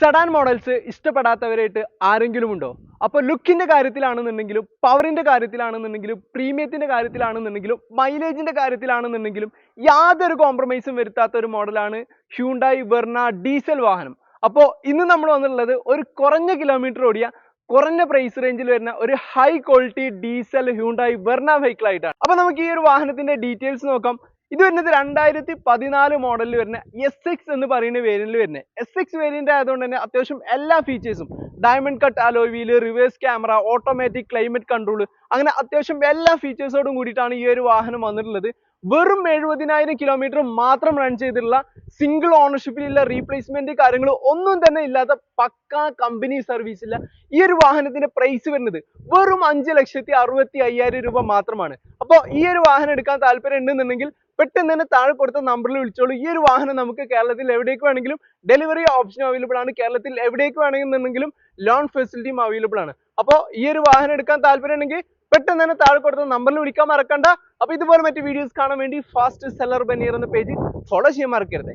Sedan models ഇഷ്ടപ്പെടാത്തവരായിട്ട് ആരെങ്കിലും ഉണ്ടോ? അപ്പോൾ ലുക്കിന്റെ കാര്യത്തിലാണെന്നുണ്ടെങ്കിലും പവറിന്റെ കാര്യത്തിലാണെന്നുണ്ടെങ്കിലും പ്രീമിയത്തിന്റെ കാര്യത്തിലാണെന്നുണ്ടെങ്കിലും മൈലേജിന്റെ കാര്യത്തിലാണെന്നുണ്ടെങ്കിലും യാതൊരു കോംപ്രമൈസും വരുത്താത്ത ഒരു മോഡലാണ് ഹ്യൂണ്ടായി വെർണ ഡീസൽ വാഹനം. അപ്പോൾ ഇന്ന് നമ്മൾ വന്നിട്ടുള്ളത് ഒരു കുറഞ്ഞ കിലോമീറ്റർ ഓടിയ കുറഞ്ഞ പ്രൈസ് റേഞ്ചിൽ വരുന്ന ഒരു high quality diesel Hyundai Verna vehicle ആയിട്ടാണ്. അപ്പോൾ നമുക്ക് ഈ ഒരു വാഹനത്തിന്റെ ഡീറ്റെയിൽസ് നോക്കാം. ഇത് വരുന്നത് 2014 മോഡലിൽ വരുന്ന SX എന്ന് പറയുന്ന വേരിയന്റിൽ വരുന്നത്. SX വേരിയന്റ് ആയതുകൊണ്ട് തന്നെ അത്യാവശ്യം എല്ലാ ഫീച്ചേഴ്സും diamond cut alloy wheel, reverse camera, automatic climate control, അങ്ങനെ അത്യാവശ്യം എല്ലാ ഫീച്ചേഴ്സോടും കൂടിയിട്ടാണ് ഈ ഒരു വാഹനം വന്നിട്ടുള്ളത്. വെറും 70,000 കിലോമീറ്റർ മാത്രം റൺ ചെയ്തിട്ടുള്ള സിംഗിൾ ഓണർഷിപ്പിലുള്ള റീപ്ലേസ്മെന്റ് കാര്യങ്ങൾ ഒന്നും തന്നെ ഇല്ലാത്ത പക്കാ കമ്പനി സർവീസ് ഇല്ല. ഈ ഒരു വാഹനത്തിന്റെ പ്രൈസ് വരുന്നത് വെറും 5,65,000 രൂപ മാത്രമാണ്. അപ്പോൾ ഈ ഒരു വാഹനം എടുക്കാൻ താല്പര്യം ഉണ്ടെന്നുണ്ടെങ്കിൽ പെട്ടെന്ന് തന്നെ താഴെ കൊടുത്ത നമ്പറിൽ വിളിച്ചോളൂ. ഈ ഒരു വാഹനം നമുക്ക് കേരളത്തിൽ എവിടേക്ക് വേണമെങ്കിലും ഡെലിവറി ഓപ്ഷൻ അവൈലബിൾ ആണ്. കേരളത്തിൽ എവിടേക്ക് വേണമെന്നുണ്ടെങ്കിലും ലോൺ ഫെസിലിറ്റിയും അവൈലബിൾ ആണ്. അപ്പോൾ ഈ ഒരു വാഹനം എടുക്കാൻ താല്പര്യം ഉണ്ടെങ്കിൽ പെട്ടെന്ന് തന്നെ താഴെ കൊടുത്ത നമ്പറിൽ വിളിക്കാൻ മറക്കണ്ട. അപ്പോൾ ഇതുപോലെ മറ്റു വീഡിയോസ് കാണാൻ വേണ്ടി ഫാസ്റ്റ് സെല്ലർ ബനിയർ എന്ന പേജ് ഫോളോ ചെയ്യാൻ മറക്കരുത്.